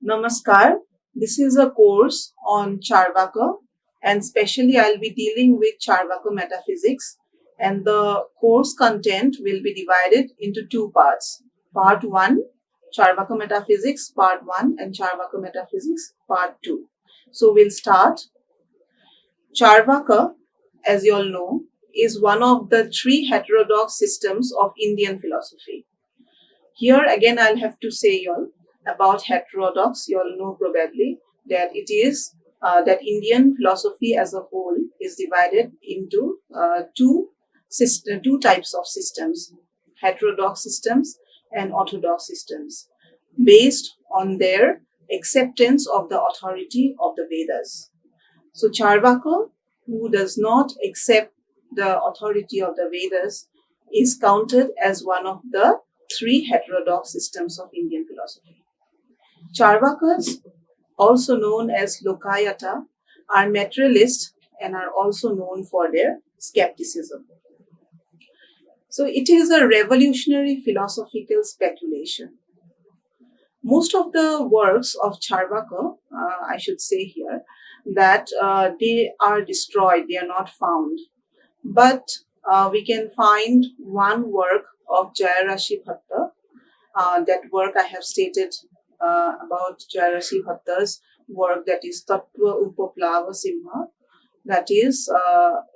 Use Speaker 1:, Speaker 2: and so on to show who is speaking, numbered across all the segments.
Speaker 1: Namaskar. This is a course on Carvaka, and especially I'll be dealing with Carvaka Metaphysics, and the course content will be divided into two parts. Part 1, Carvaka Metaphysics Part 1 and Carvaka Metaphysics Part 2. So we'll start. Carvaka, as you all know, is one of the three heterodox systems of Indian philosophy. Here again, I'll have to say y'all about heterodox. You all know probably that it is that Indian philosophy as a whole is divided into two types of systems: heterodox systems and orthodox systems, based on their acceptance of the authority of the Vedas. So Charvaka, who does not accept the authority of the Vedas, is counted as one of the three heterodox systems of Indian philosophy. Charvakas, also known as Lokayata, are materialists and are also known for their skepticism. So it is a revolutionary philosophical speculation. Most of the works of Charvaka, I should say here, that they are destroyed, they are not found. But we can find one work of Jayarashi Bhatta. That work I have stated about Jayarashi Bhatta's work, that is Tattva Upaplava Simha. That is,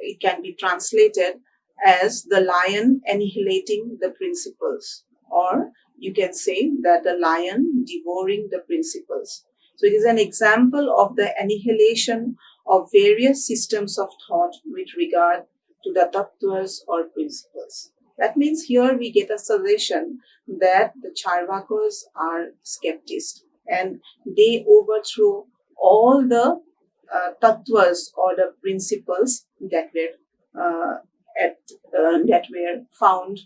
Speaker 1: it can be translated as the lion annihilating the principles, or you can say that the lion devouring the principles. So it is an example of the annihilation of various systems of thought with regard to the tattvas or principles. That means here we get a suggestion that the Charvakas are skeptics and they overthrow all the tattvas or the principles that were found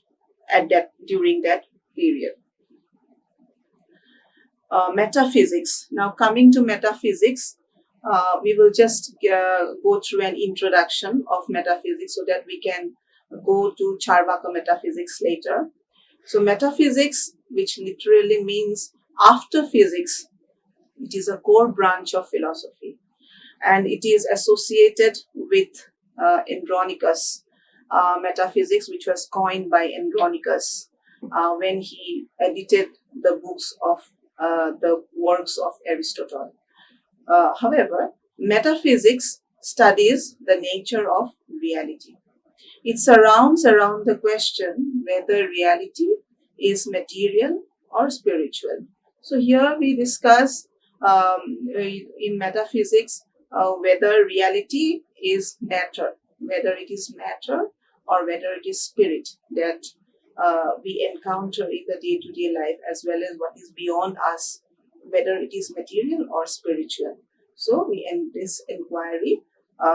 Speaker 1: at that during that period. Metaphysics. Now, coming to metaphysics, we will just go through an introduction of metaphysics so that we can go to Charvaka metaphysics later. So, metaphysics, which literally means after physics, it is a core branch of philosophy, and it is associated with Andronicus metaphysics, which was coined by Andronicus when he edited the books of the works of Aristotle. However, metaphysics studies the nature of reality. It surrounds around the question whether reality is material or spiritual. So here we discuss in metaphysics whether reality is matter, whether it is matter or whether it is spirit that we encounter in the day-to-day life, as well as what is beyond us, whether it is material or spiritual. So this inquiry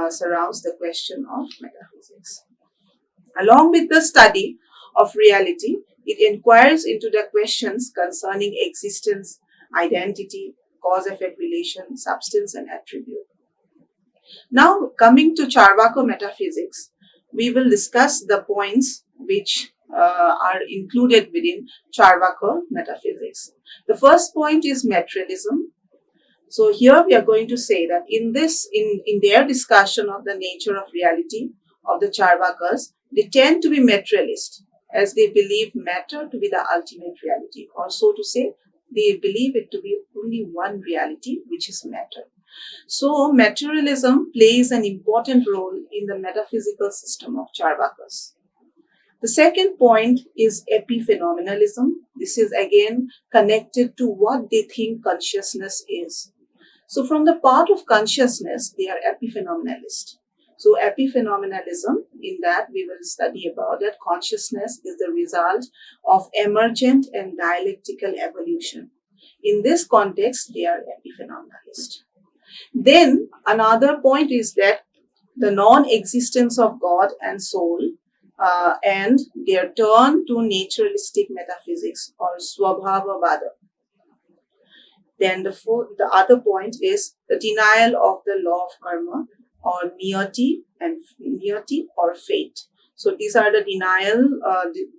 Speaker 1: surrounds the question of metaphysics. Along with the study of reality, it inquires into the questions concerning existence, identity, cause-effect relation, substance, and attribute. Now, coming to Charvaka metaphysics, we will discuss the points which are included within Charvaka metaphysics. The first point is materialism. So here we are going to say that in their discussion of the nature of reality of the Charvakas, they tend to be materialist, as they believe matter to be the ultimate reality, or so to say, they believe it to be only one reality, which is matter. So materialism plays an important role in the metaphysical system of Charvakas. The second point is epiphenomenalism. This is again connected to what they think consciousness is. So from the part of consciousness, they are epiphenomenalist. So epiphenomenalism, in that we will study about that consciousness is the result of emergent and dialectical evolution. In this context, they are epiphenomenalist. Then another point is that the non-existence of God and soul and their turn to naturalistic metaphysics or Swabhavavada. Then the other point is the denial of the law of karma or niyati or fate. So these are the denial.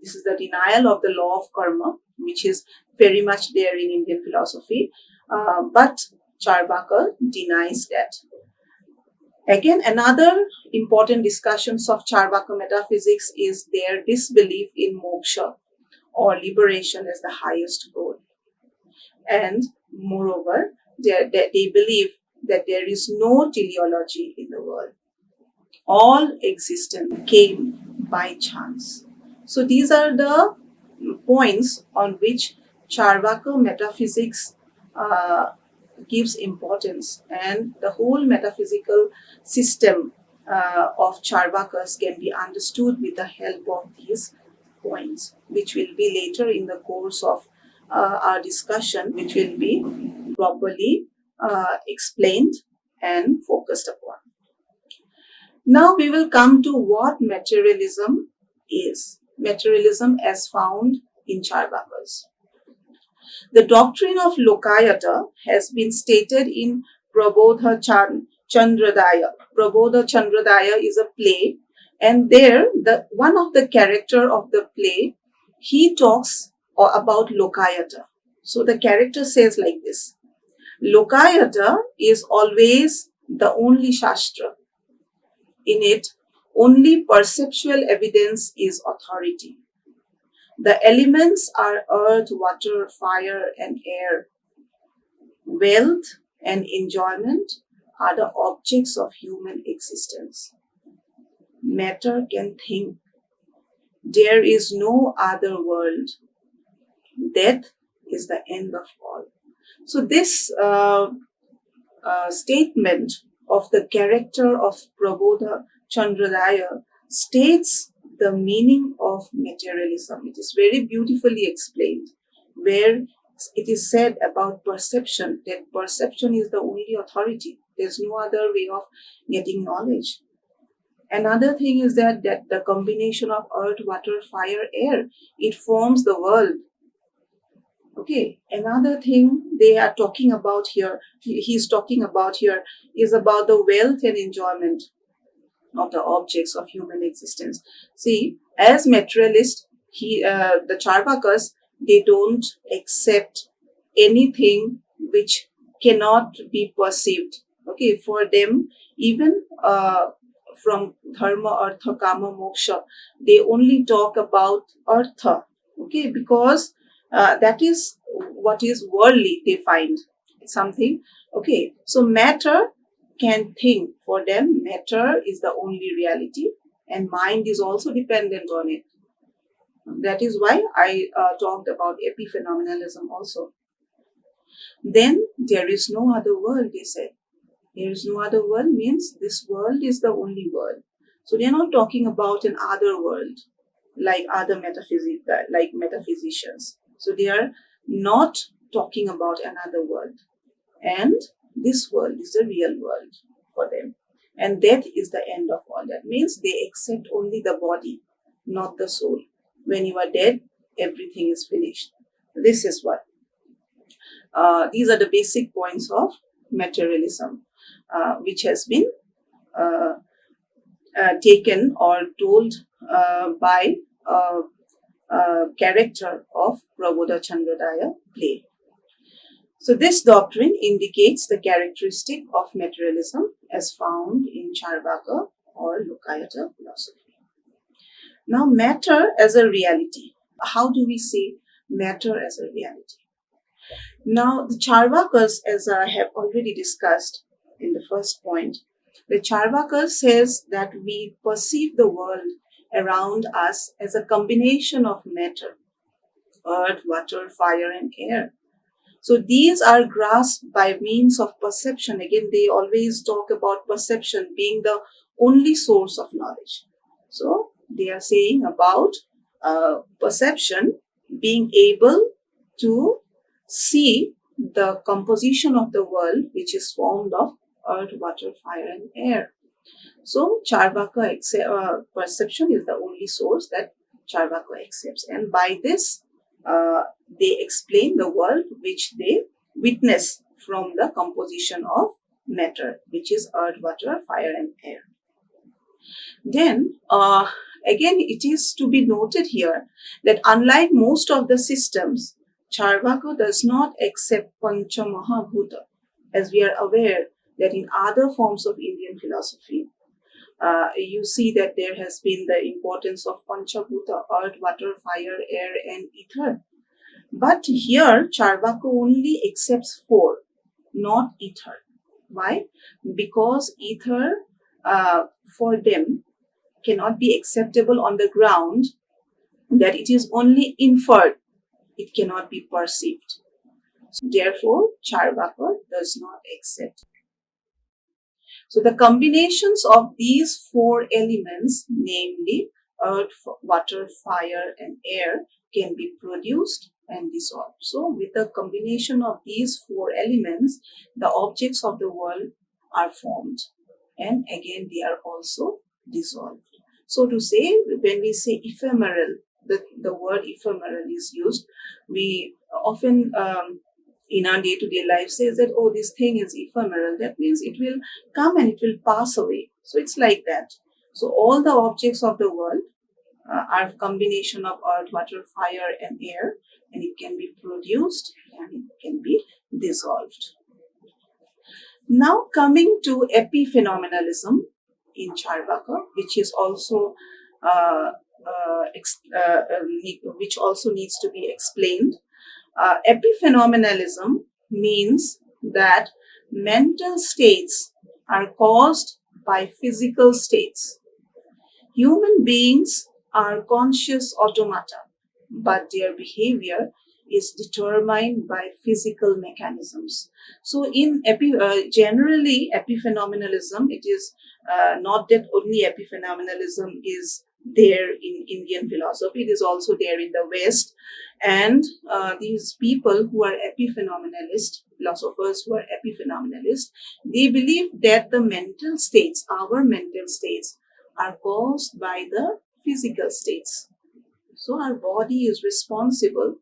Speaker 1: This is the denial of the law of karma, which is very much there in Indian philosophy. But Carvaka denies that. Again, another important discussions of Carvaka metaphysics is their disbelief in moksha or liberation as the highest goal. And moreover, they believe that there is no teleology in the world. All existence came by chance. So these are the points on which Carvaka metaphysics gives importance, and the whole metaphysical system of Carvakas can be understood with the help of these points, which will be later in the course of our discussion, which will be properly explained and focused upon. Now we will come to what materialism is. Materialism as found in Carvakas. The doctrine of Lokayata has been stated in Prabodha Chandradaya. Prabodha Chandradaya is a play, and there one of the character of the play, he talks about Lokayata. So the character says like this: Lokayata is always the only Shastra. In it, only perceptual evidence is authority. The elements are earth, water, fire, and air. Wealth and enjoyment are the objects of human existence. Matter can think. There is no other world. Death is the end of all. So this statement of the character of Prabodha Chandradaya states the meaning of materialism. It is very beautifully explained, where it is said about perception, that perception is the only authority. There's no other way of getting knowledge. Another thing is that the combination of earth, water, fire, air, it forms the world. Okay, another thing they are talking about here, he's talking about here, is about the wealth and enjoyment of the objects of human existence. See, as materialist, the Charvakas, they don't accept anything which cannot be perceived. Okay, for them, even from dharma, artha, kama, moksha, they only talk about artha. Okay, because that is what is worldly, they find something. Okay, so matter can think. For them, matter is the only reality, and mind is also dependent on it. That is why I talked about epiphenomenalism also. Then there is no other world, they said. There is no other world means this world is the only world. So they are not talking about an other world like other metaphysicians. So they are not talking about another world. And this world is the real world for them. And death is the end of all. That means they accept only the body, not the soul. When you are dead, everything is finished. This is what. These are the basic points of materialism, which has been taken or told by character of Prabodha Chandradaya play. So this doctrine indicates the characteristic of materialism as found in Carvaka or Lokayata philosophy. Now, matter as a reality. How do we see matter as a reality? Now, the Carvakas, as I have already discussed in the first point, the Carvaka says that we perceive the world around us as a combination of matter, earth, water, fire, and air. So these are grasped by means of perception. Again, they always talk about perception being the only source of knowledge. So they are saying about perception being able to see the composition of the world, which is formed of earth, water, fire, and air. So Carvaka perception is the only source that Carvaka accepts, and by this they explain the world which they witness from the composition of matter, which is earth, water, fire, and air. Then again, it is to be noted here that unlike most of the systems, Charvaka does not accept Pancha Mahabhuta, as we are aware that in other forms of Indian philosophy, you see that there has been the importance of Panchabhuta, earth, water, fire, air, and ether. But here, Charvaka only accepts four, not ether. Why? Because ether, for them, cannot be acceptable on the ground that it is only inferred, it cannot be perceived. Therefore, Charvaka does not accept. So the combinations of these four elements, namely earth, water, fire, and air, can be produced and dissolved. So with the combination of these four elements, the objects of the world are formed, and again they are also dissolved. So to say, when we say ephemeral, the word ephemeral is used, we often in our day-to-day life says that, oh, this thing is ephemeral. That means it will come and it will pass away. So it's like that. So all the objects of the world are a combination of earth, water, fire, and air, and it can be produced and it can be dissolved. Now coming to epiphenomenalism in Charvaka, which is also which also needs to be explained. Epiphenomenalism means that mental states are caused by physical states. Human beings are conscious automata, but their behavior is determined by physical mechanisms. So in generally epiphenomenalism, it is not that only epiphenomenalism is there in Indian philosophy, it is also there in the West. And these people who are epiphenomenalists, philosophers who are epiphenomenalists, they believe that the mental states, our mental states, are caused by the physical states. So our body is responsible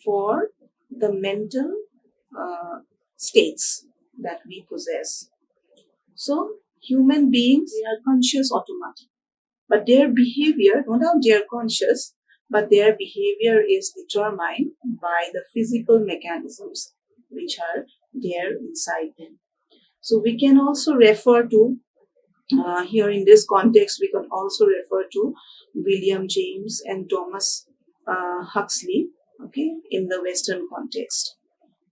Speaker 1: for the mental states that we possess. So human beings, they are conscious automata, but their behavior, no doubt they are conscious, but their behavior is determined by the physical mechanisms which are there inside them. So we can also refer to, here in this context, we can also refer to William James and Thomas Huxley, okay, in the Western context.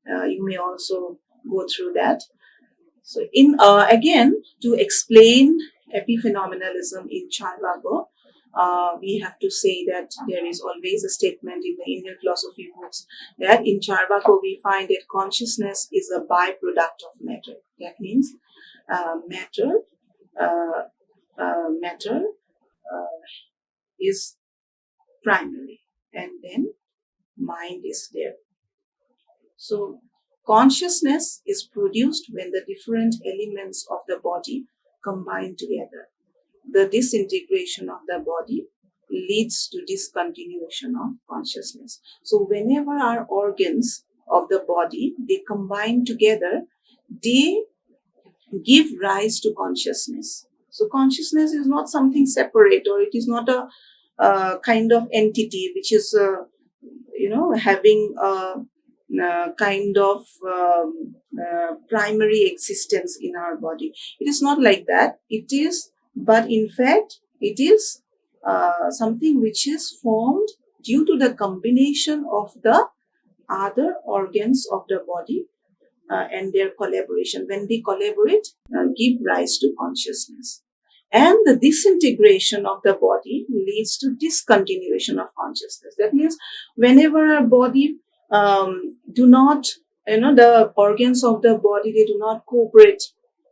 Speaker 1: You may also go through that. So in again, to explain epiphenomenalism in Charvaka, we have to say that there is always a statement in the Indian philosophy books that in Charvaka we find that consciousness is a byproduct of matter. That means matter is primary, and then mind is there. So consciousness is produced when the different elements of the body combine together. The disintegration of the body leads to discontinuation of consciousness. So whenever our organs of the body, they combine together, they give rise to consciousness. So consciousness is not something separate, or it is not a kind of entity which is having a kind of primary existence in our body. It is not like that. It is, but in fact, it is something which is formed due to the combination of the other organs of the body and their collaboration. When they collaborate, give rise to consciousness. And the disintegration of the body leads to discontinuation of consciousness. That means whenever our body do not, the organs of the body, they do not cooperate,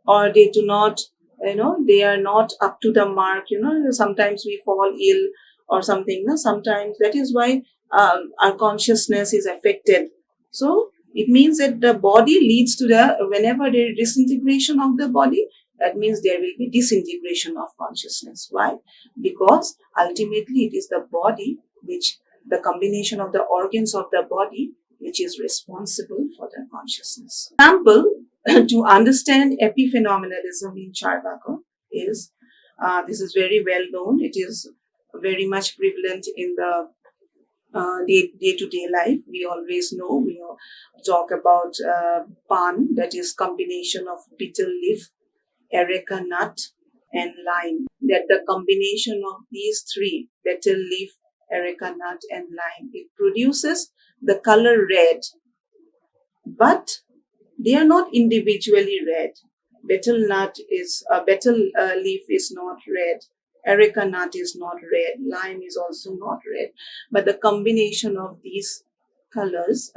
Speaker 1: or they do not, they are not up to the mark. Sometimes we fall ill or something. Sometimes that is why our consciousness is affected. So it means that the body leads to whenever there is disintegration of the body, that means there will be disintegration of consciousness. Why? Because ultimately it is the body which, the combination of the organs of the body, which is responsible for the consciousness. Example to understand epiphenomenalism in Charvaka is, this is very well known. It is very much prevalent in the day-to-day life. We always know, we talk about pan, that is combination of betel leaf, areca nut, and lime. That the combination of these three, betel leaf, areca nut, and lime, it produces the color red, but they are not individually red. Betel leaf is not red. Areca nut is not red. Lime is also not red. But the combination of these colors,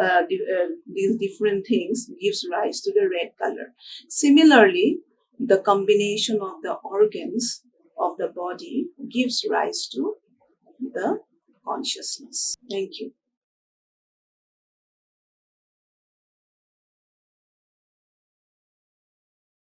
Speaker 1: these different things, gives rise to the red color. Similarly, the combination of the organs of the body gives rise to the consciousness. Thank you.